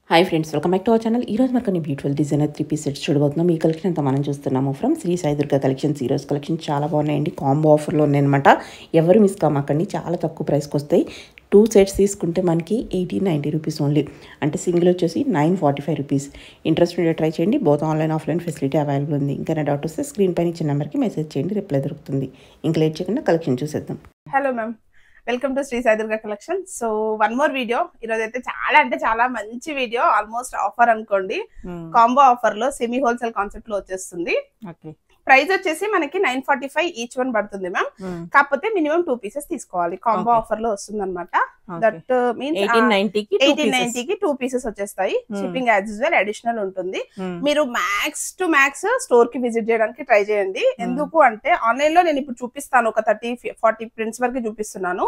Hi friends, welcome back to our channel. ఈరోజు మనకు కొన్ని బ్యూటిఫుల్ డిజైనర్ 3 పీస్ సెట్స్ చూడబోతున్నాం. ఈ కలెక్షన్ అంతా మనం చూస్తున్నాము ఫ్రమ్ శ్రీ సాయి దుర్గా కలెక్షన్స్. ఈరోజు కలెక్షన్ చాలా బాగున్నాయండి. కాంబో ఆఫర్లో ఉన్నాయన్నమాట. ఎవరు మిస్ కామాకండి, చాలా తక్కువ ప్రైస్కి వస్తాయి. 2 సెట్స్ తీసుకుంటే మనకి 1890 రూపీస్ ఓన్లీ, అంటే సింగిల్ వచ్చేసి 945 రూపీస్. ఇంట్రెస్ట్ ఉంటే ట్రై చేయండి. Both online offline facility available ఉంది. ఇంకా డౌట్ వస్తే స్క్రీన్ పైన ఇచ్చిన నెంబర్కి మెసేజ్ చేయండి, రిప్లై దొరుకుతుంది. ఇంకా లేట్ చేయకుండా కలెక్షన్ చూసేద్దాం. Hello ma'am, welcome to Shri Sai Durga collection. So one more video. ఈరోజు అయితే చాలా మంచి వీడియో, ఆల్మోస్ట్ ఆఫర్ అనుకోండి. కాంబో ఆఫర్ లో సెమీ హోల్సేల్ కాన్సెప్ట్ లో వచ్చేస్తుంది. ప్రైస్ వచ్చేసి మనకి 945 ఈచ్ వన్ పడుతుంది మ్యామ్. కాకపోతే మినిమం 2 పీసెస్ తీసుకోవాలి. కాంబో ఆఫర్ లో వస్తుంది అనమాట. దట్ మీన్స్ 1890 కి 2 పీసెస్ వచ్చేస్తాయి. షిప్పింగ్ యాజ్ యూజువల్ అడిషనల్ ఉంటుంది. మీరు మ్యాక్స్ టు మ్యాక్స్ స్టోర్ కి విజిట్ చేయడానికి ట్రై చేయండి. ఎందుకు అంటే ఆన్లైన్ లో నేను ఇప్పుడు చూపిస్తాను, ఒక 30-40 ప్రింట్స్ వరకు చూపిస్తున్నాను.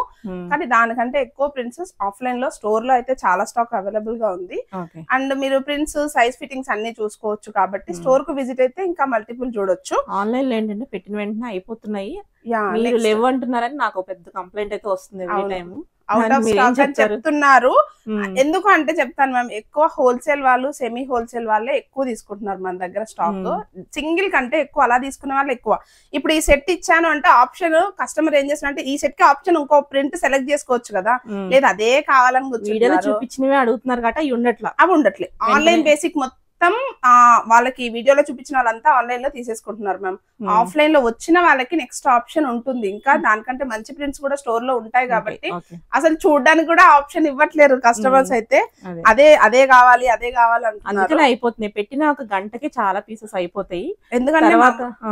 కానీ దానికంటే ఎక్కువ ప్రింట్స్ ఆఫ్లైన్ లో, స్టోర్ లో అయితే చాలా స్టాక్ అవైలబుల్ గా ఉంది. అండ్ మీరు ప్రింట్స్ సైజ్ ఫిట్టింగ్స్ అన్ని చూసుకోవచ్చు. కాబట్టి స్టోర్ కు విజిట్ అయితే ఇంకా మల్టిపుల్ చూడొచ్చు. ఆన్లైన్ లో ఏంటంటే పెట్టిన వెంటనే అయిపోతున్నాయి, మీరు లేవు అంటున్నారని నాకు పెద్ద కంప్లైంట్ అయితే వస్తుంది every time. Out of stock అని చెప్తున్నారు. ఎందుకు అంటే చెప్తాను మ్యామ్, ఎక్కువ హోల్సేల్ వాళ్ళు, సెమీ హోల్సేల్ వాళ్ళే ఎక్కువ తీసుకుంటున్నారు మన దగ్గర స్టాక్. సింగిల్ కంటే ఎక్కువ అలా తీసుకునే వాళ్ళు ఎక్కువ. ఇప్పుడు ఈ సెట్ ఇచ్చాను అంటే ఆప్షన్ కస్టమర్ ఏం చేస్తున్నా అంటే ఈ సెట్ కి ఆప్షన్ ఇంకో ప్రింట్ సెలెక్ట్ చేసుకోవచ్చు కదా, లేదా అదే కావాలని వీడియోలో చూపించినవి అడుగుతున్నారు కాబట్టి అవి ఉండట్లే. ఆన్లైన్ బేసిక్ మొత్తం వాళ్ళకి వీడియోలో చూపించిన వాళ్ళంతా ఆన్లైన్ లో తీసేసుకుంటున్నారు మ్యామ్. ఆఫ్లైన్ లో వచ్చిన వాళ్ళకి నెక్స్ట్ ఆప్షన్ ఉంటుంది. ఇంకా దానికంటే మంచి ప్రింట్స్ కూడా స్టోర్ లో ఉంటాయి కాబట్టి అసలు చూడడానికి కూడా ఆప్షన్ ఇవ్వట్లేరు కస్టమర్స్ అయితే. అదే కావాలి అంటున్నారు. అయిపోతున్నాయి, పెట్టిన ఒక గంటకి చాలా పీసెస్ అయిపోతాయి. ఎందుకంటే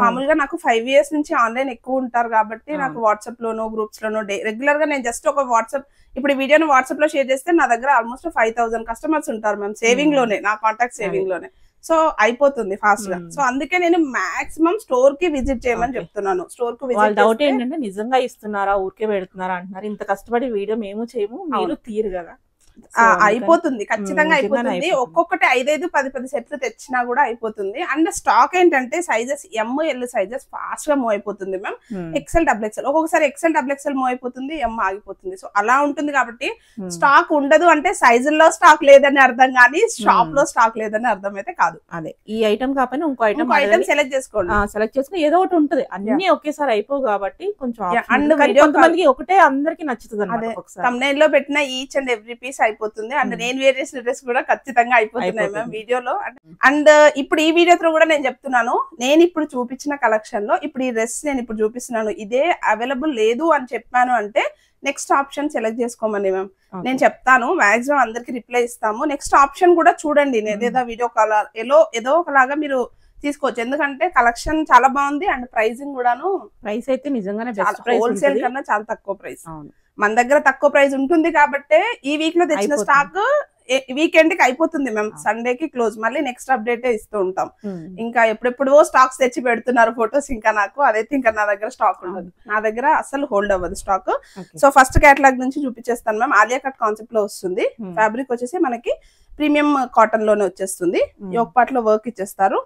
మామూలుగా నాకు 5 years నుంచి ఆన్లైన్ ఎక్కువ ఉంటారు కాబట్టి నాకు వాట్సాప్ లోనో గ్రూప్స్ లోనో రెగ్యులర్ గా నేను జస్ట్ ఒక వాట్సాప్, ఇప్పుడు ఈ వీడియోని వాట్సాప్ లో షేర్ చేస్తే నా దగ్గర ఆల్మోస్ట్ 5000 కస్టమర్స్ ఉంటారు మ్యామ్. సేవింగ్ లోనే, నా కాంటాక్ట్ సేవింగ్ లోనే. సో అయిపోతుంది ఫాస్ట్ గా. సో అందుకే నేను మాక్సిమం స్టోర్ కి విజిట్ చేయమని చెప్తున్నాను. స్టోర్ కు విజిట్. డౌట్ ఏంటంటే నిజంగా ఇస్తున్నారా, ఊరికే పెడుతున్నారా అంటున్నారు. ఇంత కష్టపడి వీడియో మేము చేయము, మీరు తీరు కదా. అయిపోతుంది, ఖచ్చితంగా అయిపోతుంది. ఒక్కొక్కటి 5-10 సెట్లు తెచ్చినా కూడా అయిపోతుంది. అండ్ స్టాక్ ఏంటంటే సైజెస్ ML సైజెస్ ఫాస్ట్ గా మూవ్ అయిపోతుంది మ్యామ్. XL XXL, ఒక్కొక్కసారి XL XXL మూవ్ అయిపోతుంది, M ఆగిపోతుంది. సో అలా ఉంటుంది కాబట్టి స్టాక్ ఉండదు అంటే సైజుల్లో స్టాక్ లేదని అర్థం, కానీ షాప్ లో స్టాక్ లేదని అర్థం అయితే కాదు. అదే ఈ ఐటమ్ కాకపోయినా ఇంకో ఐటమ్ సెలెక్ట్ చేసుకోండి. సెలెక్ట్ చేసుకుని ఏదో ఒకటి ఉంటుంది, అన్ని ఒకేసారి అయిపోవు కాబట్టి కొంచెం. అండ్ కొంతమందికి ఒకటే అందరికి నచ్చుతుంది. థంబ్నెయిల్ లో పెట్టిన ఈచ్ అండ్ ఎవ్రీ పీస్ అయిపోతుంది. అండ్ నేను వేరే డ్రెస్ కూడా ఖచ్చితంగా అయిపోతున్నాయి మ్యామ్ వీడియోలో. అండ్ ఇప్పుడు ఈ వీడియో త్రూ కూడా నేను చెప్తున్నాను, నేను ఇప్పుడు చూపించిన కలెక్షన్ లో ఇప్పుడు ఈ డ్రెస్ నేను ఇప్పుడు చూపిస్తున్నాను, ఇదే అవైలబుల్ లేదు అని చెప్పాను అంటే నెక్స్ట్ ఆప్షన్ సెలెక్ట్ చేసుకోమని మ్యామ్ నేను చెప్తాను. మాక్సిమం అందరికి రిప్లై ఇస్తాము. నెక్స్ట్ ఆప్షన్ కూడా చూడండి, ఏదో వీడియో కాల్ ఏదో ఒకలాగా మీరు తీసుకోవచ్చు. ఎందుకంటే కలెక్షన్ చాలా బాగుంది. అండ్ ప్రైసింగ్ కూడాను, ప్రైస్ అయితే నిజంగానే హోల్సేల్ కన్నా చాలా తక్కువ ప్రైస్. మన దగ్గర తక్కువ ప్రైస్ ఉంటుంది కాబట్టి ఈ వీక్ లో తెచ్చిన స్టాక్ వీకెండ్ కి అయిపోతుంది మ్యామ్. సండే కి క్లోజ్. మళ్ళీ నెక్స్ట్ అప్డేట్ ఇస్తూ ఉంటాం. ఇంకా ఎప్పుడెప్పుడో స్టాక్స్ తెచ్చి పెడుతున్నారు ఫొటోస్. ఇంకా నాకు అదైతే ఇంకా నా దగ్గర స్టాక్ ఉండదు, నా దగ్గర అసలు హోల్డ్ అవ్వదు స్టాక్. సో ఫస్ట్ కేటలాగ్ నుంచి చూపించేస్తాను మ్యామ్. ఆలియా కట్ కాన్సెప్ట్ లో వస్తుంది. ఫ్యాబ్రిక్ వచ్చేసి మనకి ప్రీమియం కాటన్ లోనే వచ్చేస్తుంది. యోక్ పార్ట్ లో వర్క్ ఇచ్చేస్తారు.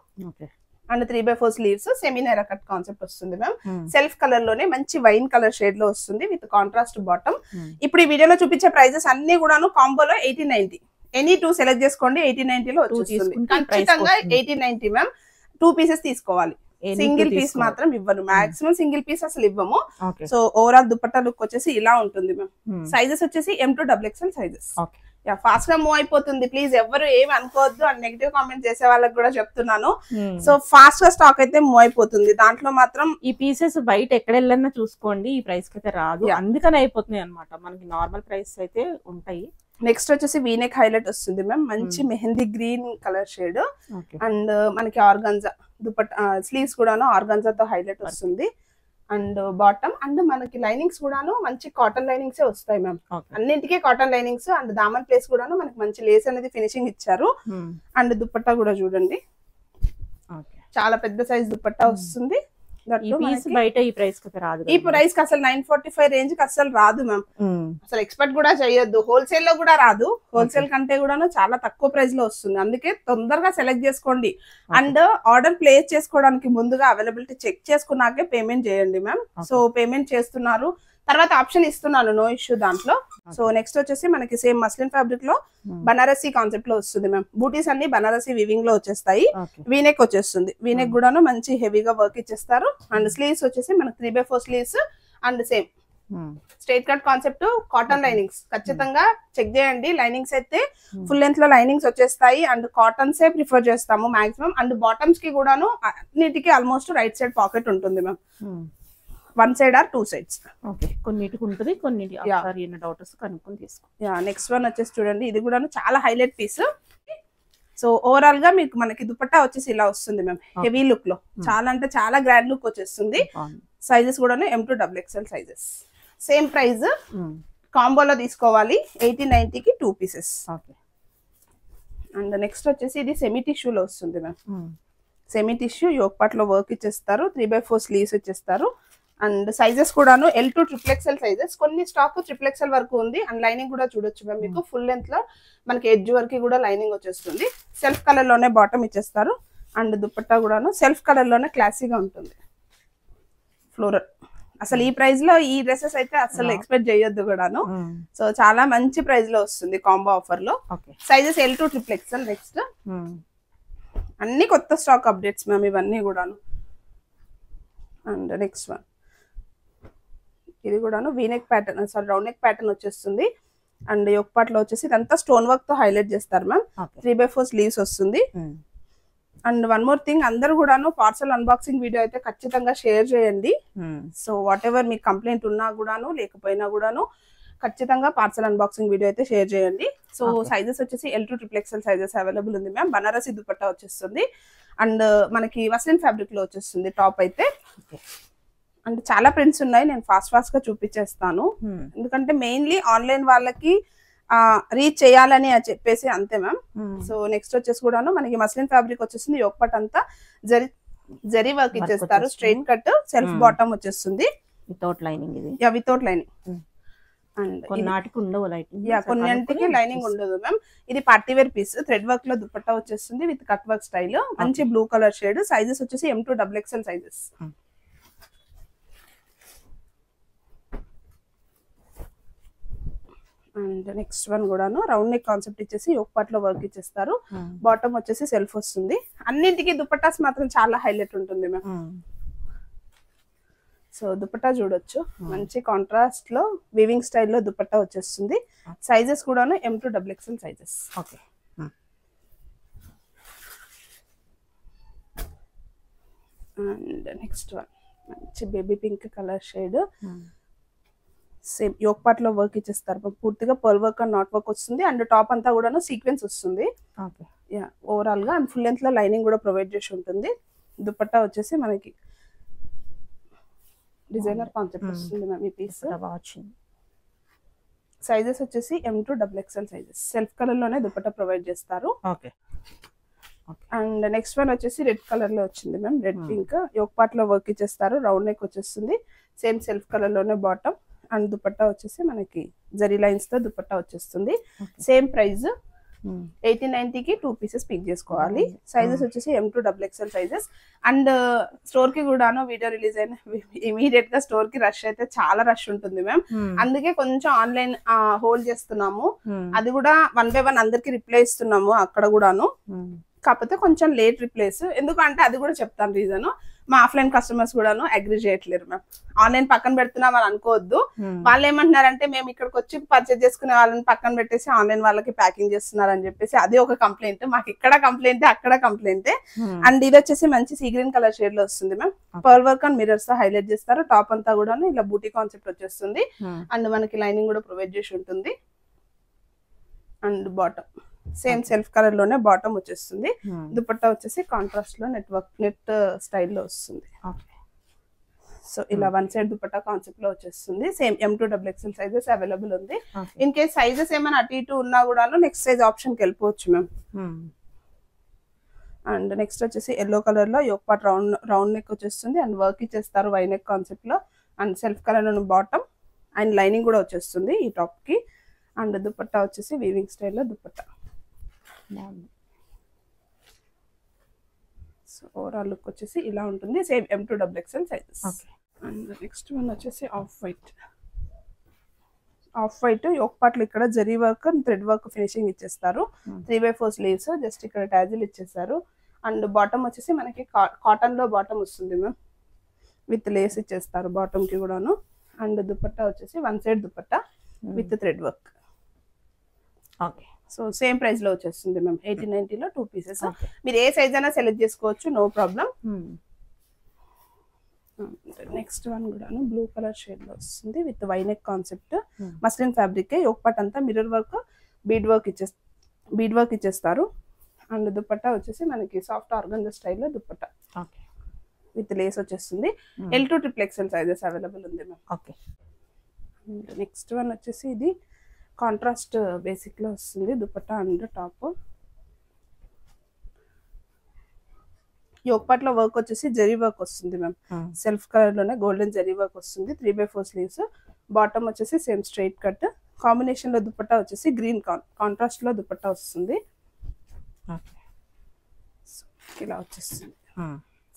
And 3/4 sleeves, semi Naira cut concept వస్తుంది మ్యామ్. సెల్ఫ్ కలర్ లోనే మంచి వైన్ కలర్ షేడ్ లో వస్తుంది విత్ కాంట్రాస్ట్ బాటమ్. ఇప్పుడు ఈ వీడియోలో చూపించే ప్రైజెస్ అన్ని కూడాను కాంబోలో 1890. ఎనీ 2 సెలెక్ట్ చేసుకోండి, 1890 లో వచ్చేస్తుంది. ఖచ్చితంగా 1890 మ్యామ్. 2 పీసెస్ తీసుకోవాలి, సింగిల్ పీస్ మాత్రం ఇవ్వను. మాక్సిమం సింగిల్ పీస్ అసలు ఇవ్వము. సో ఓవరాల్ దుపట్టా లుక్ వచ్చేసి ఇలా ఉంటుంది మ్యామ్. సైజెస్ వచ్చేసి M to XXL sizes. Fast గా మూవ్ అయిపోతుంది. ప్లీజ్ ఎవరు ఏమి అనుకోవద్దు. అండ్ నెగిటివ్ కామెంట్ చేసే వాళ్ళకి కూడా చెప్తున్నాను. సో ఫాస్ట్ గా స్టాక్ అయితే మూవ్ అయిపోతుంది. దాంట్లో మాత్రం ఈ పీసెస్ బయట ఎక్కడ వెళ్ళన్నా చూసుకోండి, ఈ ప్రైస్ కి అయితే రాదు, అందుకని అయిపోతున్నాయి అనమాట. మనకి నార్మల్ ప్రైస్ అయితే ఉంటాయి. నెక్స్ట్ వచ్చేసి వీనెక్ హైలైట్ వస్తుంది మ్యామ్. మంచి mehndi green colour shade. And మనకి ఆర్గాన్జా దుపట్టా, స్లీవ్స్ కూడాను ఆర్గాన్జాతో హైలైట్ వస్తుంది. అండ్ బాటమ్ అండ్ మనకి లైనింగ్స్ కూడాను మంచి కాటన్ లైనింగ్స్ వస్తాయి మ్యామ్. అన్నింటికీ cotton linings. And Daman place కూడాను మనకి మంచి లేస్ అనేది ఫినిషింగ్ ఇచ్చారు. అండ్ దుపట్టా కూడా చూడండి, చాలా పెద్ద సైజ్ దుపట్టా వస్తుంది. బయట ఈ ప్రైస్ కి రాదు. ఈ ప్రైస్ కి అసలు 945 రేంజ్ కి అసలు రాదు మ్యామ్. అసలు ఎక్స్పెక్ట్ కూడా చేయొద్దు. హోల్సేల్ లో కూడా రాదు. హోల్సేల్ కంటే కూడా చాలా తక్కువ ప్రైస్ లో వస్తుంది. అందుకే తొందరగా సెలెక్ట్ చేసుకోండి. అండ్ ఆర్డర్ ప్లేస్ చేసుకోవడానికి ముందుగా అవైలబిలిటీ చెక్ చేసుకున్నాకే పేమెంట్ చేయండి మ్యామ్. సో పేమెంట్ చేస్తున్నారు, తర్వాత ఆప్షన్ ఇస్తున్నాను, నో ఇష్యూ దాంట్లో. సో నెక్స్ట్ వచ్చేసి మనకి సేమ్ మస్లిన్ ఫ్యాబ్రిక్ లో బనారసీ కాన్సెప్ట్ లో వస్తుంది మ్యామ్. బూటీస్ అన్ని బనారసీ వీవింగ్ లో వచ్చేస్తాయి. వీనెక్ వచ్చేస్తుంది, వీనెక్ కూడాను మంచి హెవీగా వర్క్ ఇచ్చేస్తారు. అండ్ స్లీవ్స్ వచ్చేసి మనకి 3/4 sleeves and same straight cut concept, cotton linings. ఖచ్చితంగా చెక్ చేయండి, లైనింగ్స్ అయితే ఫుల్ లెంత్ లో లైనింగ్స్ వచ్చేస్తాయి. అండ్ కాటన్స్ ఏ ప్రిఫర్ చేస్తాము మాక్సిమం. అండ్ బాటమ్స్ కి కూడాను అన్నిటికీ ఆల్మోస్ట్ రైట్ సైడ్ పాకెట్ ఉంటుంది ma'am, 1 side or 2 sides. Okay, కొన్నిటికి ఉంటుంది, కొన్నిటి ఒకసారి ఎన్ని డౌట్స్ కనుక్కొని తీసుకో. నెక్స్ట్ వన్ వచ్చేసి చూడండి, ఇది కూడా చాలా హైలైట్ పీస్. సో ఓవరాల్ గా మీకు మనకి దుపట్టా వచ్చేసి ఇలా వస్తుంది మ్యామ్, హెవీ లుక్ లో. చాలా అంటే చాలా గ్రాండ్ లుక్ వచ్చేస్తుంది. సైజెస్ కూడా M2XXL సైజెస్. సేమ్ ప్రైస్, కాంబోలో తీసుకోవాలి. 80-90 కి 2 పీసెస్. అండ్ నెక్స్ట్ వచ్చేసి ఇది సెమీ టిష్యూలో వస్తుంది ma'am. Semi tissue yoke part లో వర్క్ ఇచ్చేస్తారు, 3/4 స్లీవ్స్ ఇచ్చేస్తారు. అండ్ సైజెస్ కూడాను L to XXL సైజెస్. కొన్ని స్టాక్ XXL వరకు ఉంది. అండ్ లైనింగ్ కూడా చూడొచ్చు మ్యామ్, మీకు ఫుల్ లెంత్ లో మనకి ఎడ్జ్ వరకు కూడా లైనింగ్ వచ్చేస్తుంది. సెల్ఫ్ కలర్ లోనే బాటమ్ ఇచ్చేస్తారు. అండ్ దుపట్టా కూడాను సెల్ఫ్ కలర్ లోనే క్లాసీగా ఉంటుంది, ఫ్లోరల్. అసలు ఈ ప్రైస్ లో ఈ డ్రెస్సెస్ అయితే అసలు ఎక్స్పెక్ట్ చేయొద్దు కూడాను. సో చాలా మంచి ప్రైస్ లో వస్తుంది కాంబో ఆఫర్ లో. Sizes L to XXL. Next అన్ని కొత్త స్టాక్ అప్డేట్స్ మ్యామ్ ఇవన్నీ కూడాను. అండ్ నెక్స్ట్ వన్, ఇది కూడాను V-neck pattern, sorry round neck pattern వచ్చేస్తుంది. అండ్ యోక్ పార్ట్ లో వచ్చేసి ఇదంతా స్టోన్ వర్క్ తో హైలైట్ చేస్తారు మ్యామ్. 3/4 స్లీవ్స్ వస్తుంది. అండ్ వన్ మోర్ థింగ్, అందరూ కూడాను పార్సల్ అన్బాక్సింగ్ వీడియో అయితే ఖచ్చితంగా షేర్ చేయండి. సో వాట్ ఎవర్ మీకు కంప్లైంట్ ఉన్నా కూడాను లేకపోయినా కూడాను ఖచ్చితంగా పార్సల్ అన్బాక్సింగ్ వీడియో అయితే షేర్ చేయండి. సో సైజెస్ వచ్చేసి L to XXL sizes available ఉంది మ్యామ్. బనారసి దుపట్టా వచ్చేస్తుంది. అండ్ మనకి మస్లిన్ ఫ్యాబ్రిక్ లో వచ్చేస్తుంది టాప్ అయితే. అండ్ చాలా ప్రింట్స్ ఉన్నాయి, నేను ఫాస్ట్ గా చూపించేస్తాను. ఎందుకంటే మెయిన్లీ ఆన్లైన్ వాళ్ళకి రీచ్ చేయాలని చెప్పేసి అంతే మ్యామ్. సో నెక్స్ట్ వచ్చేసి కూడాను మనకి మస్లిన్ ఫ్యాబ్రిక్ వచ్చేస్తుంది. యోక్ పార్ట్ అంతా జరీ వర్క్ ఇచ్చేస్తారు. స్ట్రైట్ కట్, సెల్ఫ్ బాటమ్ వచ్చేస్తుంది వితౌట్ లైనింగ్. ఇది వితౌట్ లైనింగ్. అండ్ కొన్నిటికి ఉండవు లైనింగ్, కొన్నింటికి లైనింగ్ ఉండదు మ్యామ్. ఇది party wear piece, thread work లో దుపట్టా వచ్చేస్తుంది విత్ కట్ వర్క్ స్టైల్. మంచి బ్లూ కలర్ షేడ్. సైజెస్ వచ్చేసి M2XXL sizes. And next one కూడాను రౌండ్ నెక్ కాన్సెప్ట్ ఇచ్చేసి యోక్ పార్ట్ లో వర్క్ ఇచ్చేస్తారు. బాటమ్ వచ్చేసి సెల్ఫ్ వస్తుంది. అన్నింటికి దుపట్టాస్ మాత్రం చాలా హైలైట్ ఉంటుంది మ్యామ్. సో దుపట్టా చూడొచ్చు, మంచి కాంట్రాస్ట్ లో వీవింగ్ స్టైల్లో దుపట్టా వచ్చేస్తుంది. సైజెస్ కూడాను M2XXL sizes. Okay. And next one మంచి baby pink colour shade. Same yoke part లో వర్క్ ఇచ్చేస్తారు. పూర్తిగా pearl work and knot work వస్తుంది. అండ్ టాప్ అంతా కూడాను సీక్వెన్స్ వస్తుంది. ఓవరాల్ గా అండ్ ఫుల్ లెంత్ లో లైనింగ్ కూడా ప్రొవైడ్ చేసి ఉంటుంది. దుపట్టా వచ్చేసి మనకి డిజైనర్ కాన్సెప్ట్ వస్తుంది మ్యామ్ ఈ పీస్. సైజెస్ వచ్చేసి M2XXL సైజెస్. సెల్ఫ్ కలర్ లోనే దుపట్టా ప్రొవైడ్ చేస్తారు. అండ్ నెక్స్ట్ వన్ వచ్చేసి రెడ్ కలర్ లో వచ్చింది ma'am, red pink. Yoke part లో వర్క్ ఇచ్చేస్తారు. రౌండ్ నెక్ వచ్చేస్తుంది. సేమ్ సెల్ఫ్ కలర్ లోనే బాటమ్. అండ్ దుపట్టా వచ్చేసి మనకి జరీ లైన్స్ తో దుపట్టా వచ్చేస్తుంది. సేమ్ ప్రైస్ 80-90 కి 2 పీసెస్ పిక్ చేసుకోవాలి. సైజెస్ వచ్చేసి M2XXL సైజెస్. అండ్ స్టోర్ కి కూడాను వీడియో రిలీజ్ అయిన ఇమీడియట్ గా స్టోర్ కి రష్ అయితే చాలా రష్ ఉంటుంది మ్యామ్. అందుకే కొంచెం ఆన్లైన్ హోల్డ్ చేస్తున్నాము. అది కూడా 1 by 1 అందరికి రిప్లై ఇస్తున్నాము అక్కడ కూడాను. కాకపోతే కొంచెం లేట్ రిప్లేస్. ఎందుకంటే అది కూడా చెప్తాను రీజన్, మా ఆఫ్లైన్ కస్టమర్స్ కూడాను అగ్రి చేయట్లేరు మ్యామ్. ఆన్లైన్ పక్కన పెడుతున్నాం అని అనుకోవద్దు. వాళ్ళు ఏమంటున్నారంటే మేము ఇక్కడికి వచ్చి పర్చేజ్ చేసుకునే వాళ్ళని పక్కన పెట్టేసి ఆన్లైన్ వాళ్ళకి ప్యాకింగ్ చేస్తున్నారు అని చెప్పేసి అది ఒక కంప్లైంట్. మాకు ఇక్కడ కంప్లైంట్, అక్కడ కంప్లైంట్. అండ్ ఇది వచ్చేసి మంచి సీ గ్రీన్ కలర్ షేడ్ లో వస్తుంది ma'am. Pearl work and mirrors తో హైలైట్ చేస్తారు. టాప్ అంతా కూడాను ఇలా బూటీ కాన్సెప్ట్ వచ్చేస్తుంది. అండ్ మనకి లైనింగ్ కూడా ప్రొవైడ్ చేసి ఉంటుంది. And bottom same self colour లోనే బాటమ్ వచ్చేస్తుంది. దుపట్టా వచ్చేసి కాంట్రాస్ట్ లో నెట్ స్టైల్లో వస్తుంది. సో ఇలా 1 సైడ్ దుపట్టా కాన్సెప్ట్ లో వచ్చేస్తుంది. సేమ్ M2XXL సైజెస్ అవైలబుల్ ఉంది. ఇన్ కేస్ సైజెస్ ఏమైనా అటు ఇటు ఉన్నా కూడాను నెక్స్ట్ సైజ్ ఆప్షన్ కి వెళ్ళిపోవచ్చు మ్యామ్. అండ్ నెక్స్ట్ వచ్చేసి ఎల్లో కలర్ లో యోక్ పార్ట్ రౌండ్ నెక్ వచ్చేస్తుంది. అండ్ వర్క్ ఇచ్చేస్తారు వై నెక్ కాన్సెప్ట్ లో. అండ్ సెల్ఫ్ కలర్ లో బాటమ్ అండ్ లైనింగ్ కూడా వచ్చేస్తుంది ఈ టాప్ కి. అండ్ దుపట్టా వచ్చేసి వీవింగ్ స్టైల్లో దుపట్టా. సో ఓవరాల్ లుక్ వచ్చేసి ఇలా ఉంటుంది. Same M2XXL sizes. And next one వచ్చేసి off white. Off white yoke part ఇక్కడ zari work thread work finishing ఇచ్చేస్తారు. 3/4 స్లీవ్స్ జస్ట్ ఇక్కడ టాజిల్ ఇచ్చేస్తారు. అండ్ బాటమ్ వచ్చేసి మనకి కాటన్ లో బాటమ్ వస్తుంది మ్యామ్, విత్ లేస్ ఇచ్చేస్తారు బాటమ్ కి కూడాను. అండ్ దుపట్టా వచ్చేసి one side dupatta with thread work. Okay, so same price లో వచ్చేస్తుంది మ్యామ్. 1890 లో 2 పీసెస్. మీరు ఏ సైజ్ అయినా సెలెక్ట్ చేసుకోవచ్చు, నో ప్రాబ్లం. నెక్స్ట్ వన్ కూడాను బ్లూ కలర్ షేడ్ లో వస్తుంది with V neck concept. Muslin fabric yoke part అంతా మిర్రర్ వర్క్ బీడ్ వర్క్ ఇచ్చేస్తారు. అండ్ దుపట్టా వచ్చేసి మనకి సాఫ్ట్ ఆర్గంజా స్టైల్లో దుపట్టా విత్ లేస్ వచ్చేస్తుంది. L2 XXL సైజెస్ అవైలబుల్ ఉంది మ్యామ్. ఓకే, నెక్స్ట్ వన్ వచ్చేసి ఇది కాంట్రాస్ట్ బేసిక్ లో వస్తుంది dupatta and top. Yoke part లో వర్క్ వచ్చేసి జరీ వర్క్ వస్తుంది మ్యామ్. సెల్ఫ్ కలర్ లోనే గోల్డెన్ జరీ వర్క్ వస్తుంది. 3/4 స్లీవ్స్. బాటమ్ వచ్చేసి సేమ్ స్ట్రైట్ కట్. కాంబినేషన్ లో దుపట్టా వచ్చేసి గ్రీన్ కాంట్రాస్ట్ లో దుపట్టా వస్తుంది. ఇలా వచ్చేస్తుంది.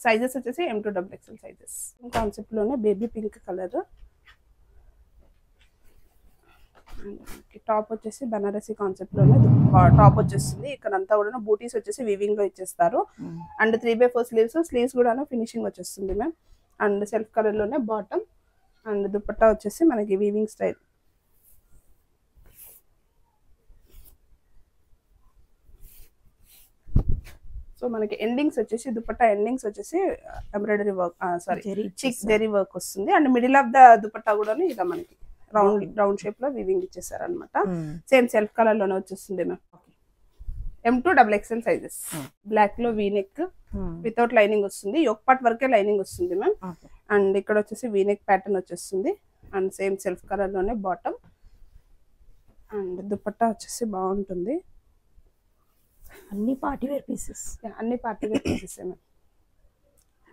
సైజెస్ వచ్చేసి M2 XXL సైజెస్. కాన్సెప్ట్ లోనే బేబీ పింక్ కలర్. టాప్ వచ్చేసి బనారసి కాన్సెప్ట్ లోనే టాప్ వచ్చేస్తుంది. ఇక్కడ అంతా కూడా బూటీస్ వచ్చేసి వీవింగ్ లో ఇచ్చేస్తారు. అండ్ 3/4 స్లీవ్స్ కూడా ఫినిషింగ్ వచ్చేస్తుంది మ్యామ్. అండ్ సెల్ఫ్ కలర్ లోనే బాటమ్. అండ్ దుపట్టా వచ్చేసి మనకి వీవింగ్ స్టైల్. సో మనకి ఎండింగ్స్ వచ్చేసి దుపట్టా ఎండింగ్స్ వచ్చేసి ఎంబ్రాయిడరీ వర్క్ చిక్ జరీ వర్క్ వస్తుంది. And middle of the dupatta కూడా ఇలా మనకి రౌండ్ షేప్ లో వీవింగ్ ఇచ్చేసారు అనమాట. సేమ్ సెల్ఫ్ కలర్ లోనే వచ్చేస్తుంది ma'am. M2 XXL sizes. Black లో వీనెక్ వితౌట్ లైనింగ్ వస్తుంది. యోక్ పార్ట్ వరకే లైనింగ్ వస్తుంది మ్యామ్. అండ్ ఇక్కడ వచ్చేసి వీనెక్ ప్యాటర్న్ వచ్చేస్తుంది. అండ్ సేమ్ సెల్ఫ్ కలర్ లోనే బాటమ్. అండ్ దుపట్టా వచ్చేసి బాగుంటుంది. అన్ని పార్టీ వేర్ పీసెస్ మ్యామ్.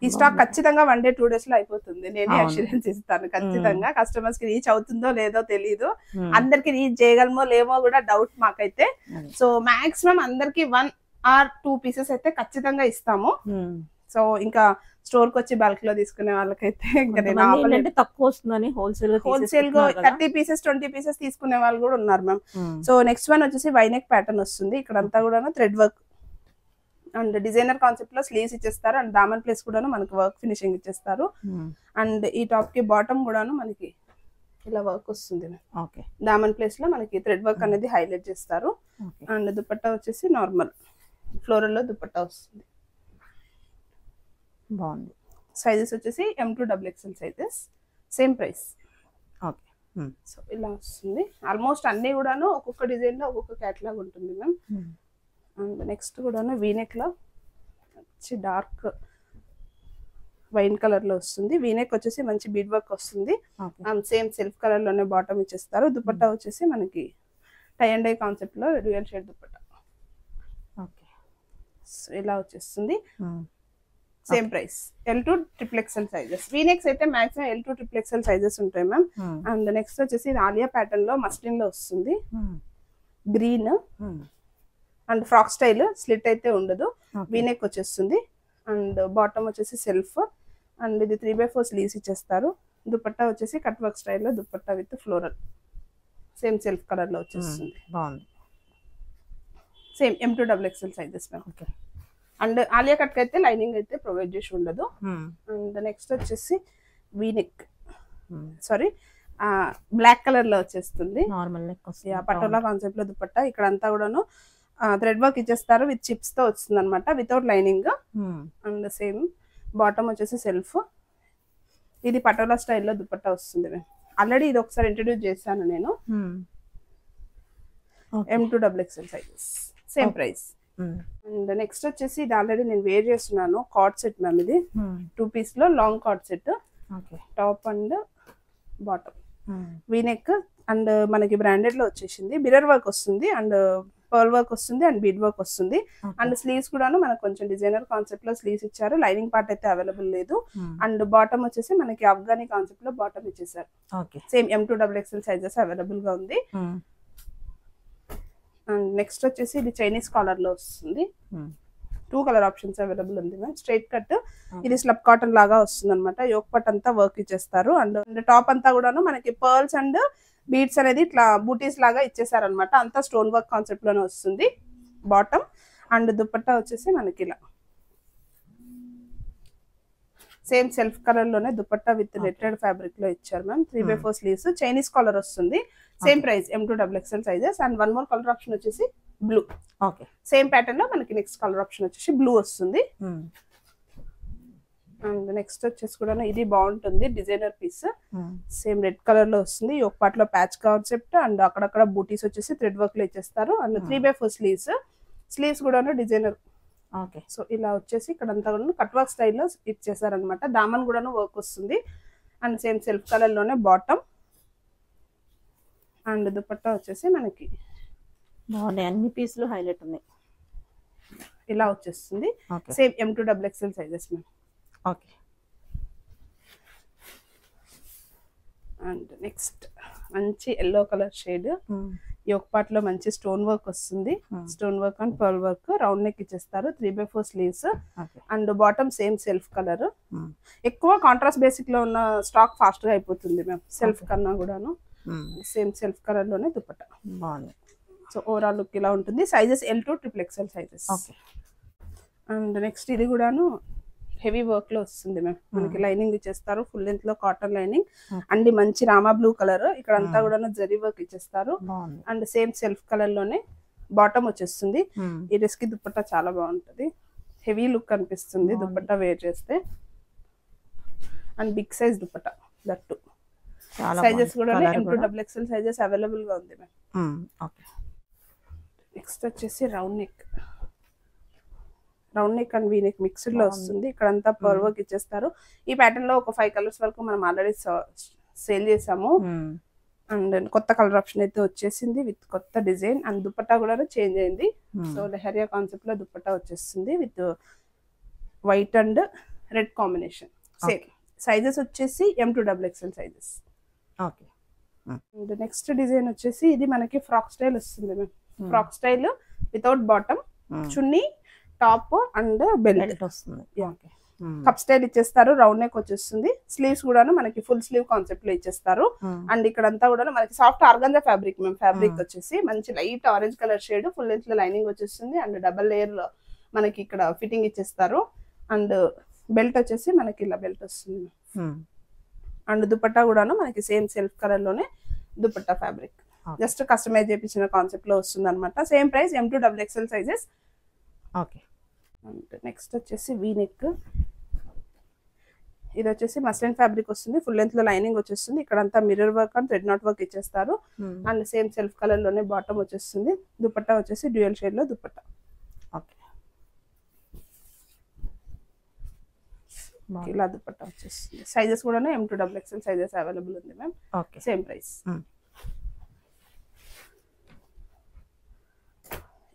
ఈ స్టాక్ ఖచ్చితంగా 1 day 2 days లో అయిపోతుంది. నేనే అష్యూరెన్స్ ఇస్తాను. ఖచ్చితంగా కస్టమర్స్ కి రీచ్ అవుతుందో లేదో తెలీదు. అందరికి రీచ్ చేయగలమో లేమో కూడా డౌట్ మాకైతే. సో మాక్సిమం అందరికి 1 or 2 పీసెస్ అయితే ఖచ్చితంగా ఇస్తాము. సో ఇంకా స్టోర్ కి వచ్చి బల్క్ లో తీసుకునే వాళ్ళకైతే తక్కువ వస్తుందని హోల్సేల్ గా 30 పీసెస్ 20 పీసెస్ తీసుకునే వాళ్ళు కూడా ఉన్నారు మ్యామ్. సో నెక్స్ట్ వన్ వచ్చేసి వైనెక్ ప్యాటర్న్ వస్తుంది. ఇక్కడ అంతా కూడా thread work and designer concept లో స్లీవ్స్ ఇచ్చేస్తారు. అండ్ దామన్ ప్లేస్ కూడా మనకి వర్క్ ఫినిషింగ్ ఇచ్చేస్తారు. అండ్ ఈ టాప్ కి బాటమ్ కూడాను మనకి ఇలా వర్క్ వస్తుంది. దామన్ ప్లేస్ లో మనకి థ్రెడ్ వర్క్ అనేది హైలైట్ చేస్తారు. అండ్ దుపట్టా వచ్చేసి నార్మల్ ఫ్లోరల్ లో దుపట్టా వస్తుంది. బాగుంది. సైజెస్ వచ్చేసి M2 XXL sizes. Same price. So ఇలా వస్తుంది. ఆల్మోస్ట్ అన్ని కూడాను ఒక్కొక్క డిజైన్ లో ఒక్కొక్క కేటలాగ్ ఉంటుంది మ్యామ్. అండ్ నెక్స్ట్ కూడాను వీనెక్ లో వచ్చి డార్క్ వైన్ కలర్ లో వస్తుంది. వీనెక్ వచ్చేసి మంచి బీడ్ వర్క్ వస్తుంది. అండ్ సేమ్ సెల్ఫ్ కలర్ లోనే బాటమ్ ఇచ్చేస్తారు. దుపట్టా వచ్చేసి మనకి టై అండ్ డై కాన్సెప్ట్ లో రియల్ షేడ్ దుపట్టా. ఇలా వచ్చేస్తుంది. Same price. L2 XXL sizes. V-necks అయితే మాక్సిమం L2 XXL సైజెస్ ఉంటాయి మ్యామ్. అండ్ నెక్స్ట్ వచ్చేసి ఆలియా ప్యాటర్న్ లో మస్లిన్ లో వస్తుంది. Green and frock style slit అయితే ఉండదు. వీనెక్ వచ్చేస్తుంది. అండ్ బాటమ్ వచ్చేసి సెల్ఫ్. అండ్ ఇది 3/4 స్లీవ్స్ ఇచ్చేస్తారు. దుపట్టా వచ్చేసి కట్ వర్క్ స్టైల్లో dupatta with floral. Same self colour లో వచ్చేస్తుంది. బాగుంది. Same M2 XXL sizes ma'am. And Alia cut అయితే లైనింగ్ అయితే ప్రొవైడ్ చేసి ఉండదు. అండ్ నెక్స్ట్ వచ్చేసి వీనెక్ బ్లాక్ కలర్ లో వచ్చేస్తుంది. పటోలా కాన్సెప్ట్ లో దుపట్టా. ఇక్కడ అంతా కూడాను థ్రెడ్ వర్క్ ఇచ్చేస్తారు విత్ చిప్స్ తో వస్తుంది అనమాట, without lining. And same bottom వచ్చేసి సెల్ఫ్. ఇది పటోలా స్టైల్లో దుపట్టా వస్తుంది. ఆల్రెడీ ఇది ఒకసారి ఇంట్రడ్యూస్ చేశాను నేను. M2 XXL sizes. Same price. And next వచ్చేసి ఇది ఆల్రెడీ నేను వేర్ చేస్తున్నాను. Card set ma'am. ఇది 2 పీస్ లో long card set. Top and bottom V-neck. And మనకి బ్రాండెడ్ లో వచ్చేసింది. మిర్రర్ వర్క్ వస్తుంది. అండ్ పర్ల్ వర్క్ వస్తుంది. అండ్ బీడ్ వర్క్ వస్తుంది. అండ్ స్లీవ్స్ కూడాను మనకు కొంచెం డిజైనర్ కాన్సెప్ట్ లో స్లీవ్స్ ఇచ్చారు. లైనింగ్ పార్ట్ అయితే అవైలబుల్ లేదు. అండ్ బాటమ్ వచ్చేసి మనకి అఫ్ఘానీ కాన్సెప్ట్ లో బాటమ్ ఇచ్చేసారు. Same M2 XXL sizes available గా ఉంది. అండ్ నెక్స్ట్ వచ్చేసి ఇది చైనీస్ కాలర్ లో వస్తుంది. 2 కలర్ ఆప్షన్స్ అవైలబుల్ ఉంది మ్యామ్. Straight cut. ఇది స్లబ్ కాటన్ లాగా వస్తుంది అనమాట. యోక్ పట్ అంతా వర్క్ ఇచ్చేస్తారు. అండ్ టాప్ అంతా కూడాను మనకి పర్ల్స్ అండ్ బీడ్స్ అనేది ఇట్లా బూటీస్ లాగా ఇచ్చేసారనమాట. అంతా స్టోన్ వర్క్ కాన్సెప్ట్ లోనే వస్తుంది బాటమ్. అండ్ దుపట్టా వచ్చేసి మనకి ఇలా సేమ్ సెల్ఫ్ కలర్ లోనే దుపట్టా విత్ నెట్టెడ్ ఫ్యాబ్రిక్ లో ఇచ్చారు మ్యామ్. 3/4 స్లీవ్స్, చైనీస్ కాలర్ వస్తుంది. Same price M2XXL sizes. And one more colour option వచ్చేసి బ్లూ. ఓకే, సేమ్ ప్యాటర్న్ లో మనకి నెక్స్ట్ కలర్ ఆప్షన్ వచ్చేసి బ్లూ వస్తుంది. అండ్ నెక్స్ట్ వచ్చేసి కూడా ఇది బాగుంటుంది, designer piece. Same red colour లో వస్తుంది. ఒక పార్ట్ లో ప్యాచ్ కాన్సెప్ట్ అండ్ అక్కడక్కడ బూటీస్ వచ్చేసి థ్రెడ్ వర్క్ లో ఇచ్చేస్తారు. అండ్ 3/4 స్లీవ్స్ కూడా డిజైనర్. ఓకే, సో ఇలా వచ్చేసి ఇక్కడ అంతా కూడా కట్ వర్క్ స్టైల్లో ఇచ్చేసారనమాట. దామన్ కూడాను వర్క్ వస్తుంది. అండ్ సేమ్ సెల్ఫ్ కలర్ లోనే బాటమ్. అండ్ దుపట్టా వచ్చేసి మనకి బాగున్నాయి, అన్ని పీసులు హైలైట్ ఉన్నాయి. ఇలా వచ్చేస్తుంది. Okay, same M2XXL sizes ma'am. Okay. And next మంచి ఎల్లో కలర్ షేడ్. ఈ ఒక పార్ట్ లో మంచి స్టోన్ వర్క్ వస్తుంది. Stone work and pearl work, round neck ఇచ్చేస్తారు. 3/4 sleeves. And bottom same self colour. ఎక్కువ కాంట్రాస్ట్ బేసిక్ లో ఉన్న స్టాక్ ఫాస్ట్ గా అయిపోతుంది మ్యామ్, సెల్ఫ్ కన్నా కూడాను. సేమ్ సెల్ఫ్ కలర్ లోనే దుపట్టా బాగుంది. సో ఓవరాల్ లుక్ ఇలా ఉంటుంది. Sizes L to XXL sizes. And next ఇది కూడాను హెవీ వర్క్ లో వస్తుంది మ్యామ్. మనకి లైనింగ్ ఇచ్చేస్తారు, ఫుల్ లెంత్ లో కాటన్ లైనింగ్. అండ్ మంచి రామా బ్లూ కలర్, ఇక్కడ అంతా కూడా జరీ వర్క్ ఇచ్చేస్తారు. అండ్ సేమ్ సెల్ఫ్ కలర్ లోనే బాటమ్ వచ్చేస్తుంది. ఈ డ్రెస్ కి దుపట్టా చాలా బాగుంటది, హెవీ లుక్ అనిపిస్తుంది దుపట్టా వేర్ చేస్తే. And big size dupatta that. Sizes కూడా M2XXL సైజెస్ అవైలబుల్ గా ఉంది మ్యామ్. నెక్స్ట్ వచ్చేసి round neck and V neck mixed లో వస్తుంది. ఇక్కడ అంతా పర్ల్ వర్క్ ఇచ్చేస్తారు. ఈ ప్యాటర్న్ లో ఒక 5 కలర్స్ వరకు మనం ఆల్రెడీ సేల్ చేసాము. అండ్ కొత్త కలర్ ఆప్షన్ అయితే వచ్చేసింది విత్ కొత్త డిజైన్. అండ్ దుపట్టా కూడా చేంజ్ అయింది. సో లెహరియా కాన్సెప్ట్ లో దుపట్టా వచ్చేస్తుంది with white and red combination. Same sizes వచ్చేసి M2XXL sizes. And next design వచ్చేసి ఇది మనకి ఫ్రాక్ స్టైల్ వస్తుంది ma'am. Frock style without bottom, chunni, top and belt వస్తుంది. కప్ స్టైల్ ఇచ్చేస్తారు. రౌండ్ నెక్ వచ్చేస్తుంది. స్లీవ్స్ కూడా మనకి ఫుల్ స్లీవ్ కాన్సెప్ట్ లో ఇచ్చేస్తారు. అండ్ ఇక్కడ అంతా కూడా మనకి soft organza fabric ma'am. Fabric వచ్చేసి మంచి light orange colour shade, full length లో లైనింగ్ వచ్చేస్తుంది. అండ్ డబల్ లేయర్ లో మనకి ఇక్కడ ఫిట్టింగ్ ఇచ్చేస్తారు. అండ్ బెల్ట్ వచ్చేసి మనకి ఇలా బెల్ట్ వస్తుంది. అండ్ దుపట్టా కూడాను మనకి సేమ్ సెల్ఫ్ కలర్ లోనే దుపట్టా ఫ్యాబ్రిక్, జస్ట్ కస్టమైజ్ చేయించిన కాన్సెప్ట్ లో వస్తుంది అనమాట. Same price M2XXL sizes. Okay. And next వచ్చేసి వీ నెక్. ఇది వచ్చేసి మస్లిన్ ఫ్యాబ్రిక్ వస్తుంది. ఫుల్ లెంత్ లో లైనింగ్ వచ్చేస్తుంది. ఇక్కడ అంతా mirror work and thread knot work ఇచ్చేస్తారు. అండ్ సేమ్ సెల్ఫ్ కలర్ లోనే బాటమ్ వచ్చేస్తుంది. దుపట్టా వచ్చేసి డ్యూయల్ షేడ్ లో దుపట్టా. ఇలా దుపట్టా వచ్చేస్తుంది. సైజెస్ కూడా M2XXL సైజెస్ అవైలబుల్ ఉంది మ్యామ్. Same price.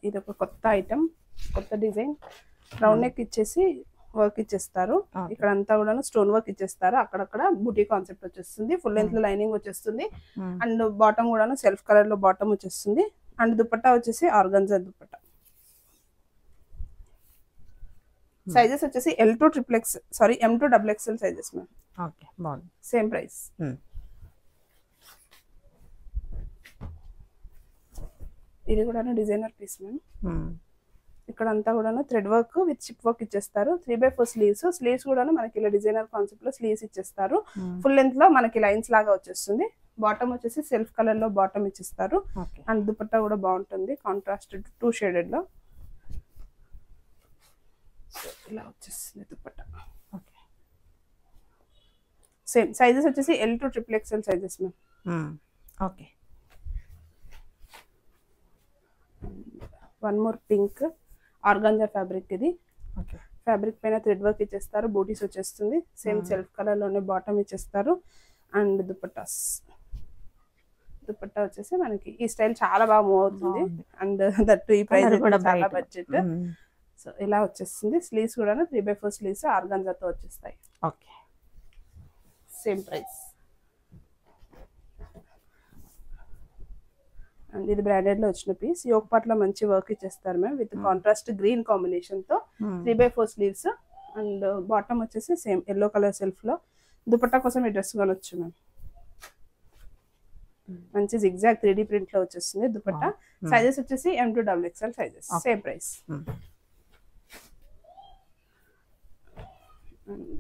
ఇది ఒక కొత్త ఐటమ్, కొత్త డిజైన్. రౌండ్ నెక్ ఇచ్చేసి వర్క్ ఇచ్చేస్తారు. ఇక్కడ అంతా కూడా స్టోన్ వర్క్ ఇచ్చేస్తారు. అక్కడక్కడ బూటీ కాన్సెప్ట్ వచ్చేస్తుంది. ఫుల్ లెంత్ లో లైనింగ్ వచ్చేస్తుంది. అండ్ బాటమ్ కూడా సెల్ఫ్ కలర్ లో బాటమ్ వచ్చేస్తుంది. అండ్ దుపట్టా వచ్చేసి ఆర్గంజా దుపట్టా. సైజెస్ వచ్చేసి M2XXL sizes ma'am. Same price. ఇది కూడా డిజైనర్ పీస్ మ్యామ్. ఇక్కడ అంతా కూడా thread work with chip work ఇచ్చేస్తారు. 3/4 స్లీవ్స్ కూడా మనకి ఇలా డిజైనర్ కాన్సెప్ట్ లో స్లీవ్స్ ఇచ్చేస్తారు. ఫుల్ లెంత్ లో మనకి లైన్స్ లాగా వచ్చేస్తుంది. బాటమ్ వచ్చేసి సెల్ఫ్ కలర్ లో బాటమ్ ఇచ్చేస్తారు. అండ్ దుపట్టా కూడా బాగుంటుంది, కాంట్రాస్ట్ 2 షేడెడ్ లో. ఇలా వచ్చేస్తుంది దుపట్టా. సేమ్ సైజెస్ వచ్చేసి L to XXL sizes ma'am. Okay. One more pink organza fabric. ఇది ఫ్యాబ్రిక్ పైన థ్రెడ్ వర్క్ ఇచ్చేస్తారు. బూటీస్ వచ్చేస్తుంది. సేమ్ సెల్ఫ్ కలర్ లోనే బాటమ్ ఇచ్చేస్తారు. అండ్ దుపట్టా వచ్చేసి మనకి ఈ స్టైల్ చాలా బాగా మూవ్ అవుతుంది. అండ్ దట్ ఈ ప్రైస్ చాలా బడ్జెట్. సో ఇలా వచ్చేస్తుంది. స్లీవ్స్ కూడా 3/4 స్లీవ్స్ ఆర్గాంజాతో వచ్చేస్తాయి. ఓకే. Same price. అండ్ ఇది బ్రాండెడ్ లో వచ్చిన పీస్. యోక్ పార్ట్ లో మంచి వర్క్ ఇచ్చేస్తారు ma'am with contrast green combination తో. 3/4 స్లీవ్స్. అండ్ బాటమ్ వచ్చేసి సేమ్ ఎల్లో కలర్ సెల్ఫ్ లో. దుపట్టా కోసం ఈ డ్రెస్ కొనొచ్చు మ్యామ్. మంచి జిగ్జాగ్ 3D ప్రింట్ లో వచ్చేస్తుంది దుపట్టా. సైజెస్ వచ్చేసి M2XXL sizes, same price.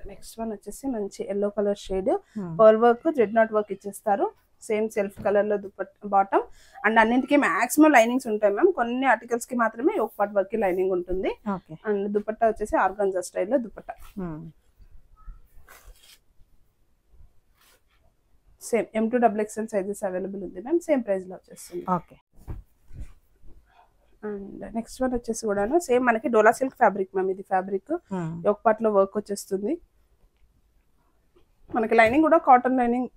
Next one వచ్చేసి మంచి yellow colour shade, pearl work, thread knot work ఇచ్చేస్తారు. సేమ్ సెల్ఫ్ కలర్ లో బాటమ్. అండ్ అన్నింటికి మాక్సిమం లైనింగ్స్ ఉంటాయి మ్యామ్, కొన్ని ఆర్టికల్స్ కి మాత్రమే ఒక పార్ట్ వర్క్ కి లైనింగ్ ఉంటుంది. అండ్ దుపట్టా వచ్చేసి ఆర్గాన్జా స్టైల్లో dupatta. Same M2XXL sizes available ఉంది మ్యామ్, సేమ్ ప్రైస్ లో వచ్చేస్తుంది. అండ్ నెక్స్ట్ వన్ వచ్చేసి కూడాను సేమ్ మనకి డోలా సిల్క్ ఫ్యాబ్రిక్ మ్యామ్. ఇది ఫ్యాబ్రిక్ ఒక పార్ట్ లో వర్క్ వచ్చేస్తుంది. మనకి లైనింగ్ కూడా కాటన్ లైనింగ్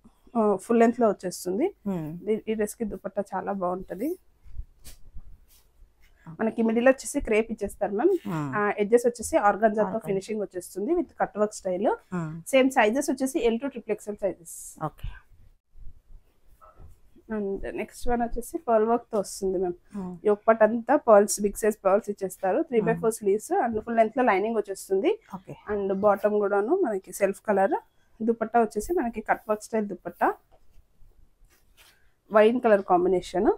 ఫుల్ లెంత్ లో వచ్చేస్తుంది. ఈ డ్రెస్ కి దుపట్టా చాలా బాగుంటది. మనకి మిడిల్ వచ్చేసి క్రేప్ ఇచ్చేస్తారు మ్యామ్. ఎడ్జెస్ వచ్చేసి ఆర్గాన్జాతో ఫినిషింగ్ వచ్చేస్తుంది with cut work style. Same sizes వచ్చేసి L2XXL sizes. And next one వచ్చేసి పర్ల్ వర్క్ తో వస్తుంది మ్యామ్. యోక్ పార్ట్ అంతా పర్ల్స్, బిగ్ సైజ్ పర్ల్స్ ఇచ్చేస్తారు. 3/4 స్లీవ్స్ అండ్ ఫుల్ లెంత్ లో లైనింగ్ వచ్చేస్తుంది. అండ్ బాటమ్ కూడాను మనకి సెల్ఫ్ కలర్. దుపట్టా వచ్చేసి మనకి cut work style dupatta, wine colour combination.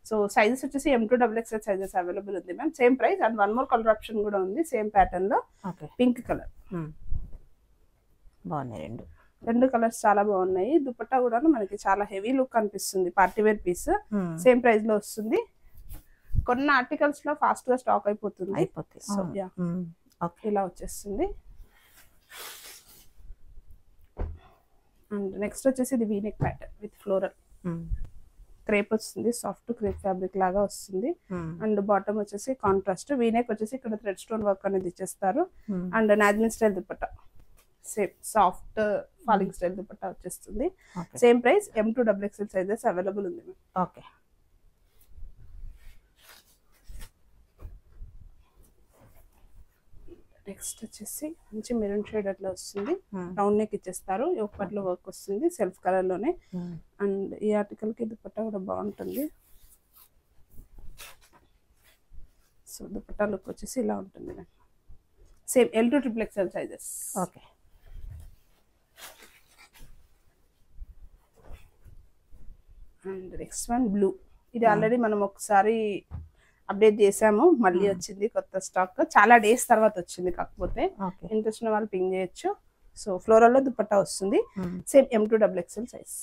So sizes వచ్చేసి M2XXL సైజెస్ అవైలబుల్ ఉంది ma'am, same price. And one more colour option కూడా ఉంది సేమ్ ప్యాటర్న్ లో, పింక్ కలర్. బాగున్నాయి రెండు కలర్స్ చాలా బాగున్నాయి. దుపట్టా కూడా మనకి చాలా హెవీ లుక్ అనిపిస్తుంది, party wear piece. Same price లో వస్తుంది. కొన్ని ఆర్టికల్స్ లో ఫాస్ట్ గా స్టాక్ అయిపోతుంది. సో ఇలా వచ్చేస్తుంది. అండ్ నెక్స్ట్ వచ్చేసి ఇది V neck pattern with floral crepe వస్తుంది, సాఫ్ట్ క్రేప్ ఫ్యాబ్రిక్ లాగా వస్తుంది. అండ్ బాటమ్ వచ్చేసి కాంట్రాస్ట్. వీనెక్ వచ్చేసి ఇక్కడ థ్రెడ్ స్టోన్ వర్క్ అనేది ఇచ్చేస్తారు. అండ్ నాజ్మిన్ style dupatta, same soft falling style dupatta వచ్చేస్తుంది. Same price. M2XXL sizes available ఉంది. ఓకే. నెక్స్ట్ వచ్చేసి మంచి మెరూన్ షేడ్ అట్లా వస్తుంది. రౌండ్ నెక్ ఇచ్చేస్తారు, ఒక పట్లో వర్క్ వస్తుంది సెల్ఫ్ కలర్ లోనే. అండ్ ఈ ఆర్టికల్ కి దుపట్టా కూడా బాగుంటుంది. సో దుపట్టా లుక్ వచ్చేసి ఇలా ఉంటుంది. Same L2XXL sizes. Okay. And next one blue. ఇది ఆల్రెడీ మనం ఒకసారి అప్డేట్ చేసాము, మళ్ళీ వచ్చింది కొత్త స్టాక్. చాలా డేస్ తర్వాత వచ్చింది, కాకపోతే ఇంట్రెస్ట్ ఉన్న వాళ్ళు పింగ్ చేయొచ్చు. సో ఫ్లోరల్ లో దుపట్టా వస్తుంది. Same M2XXL size.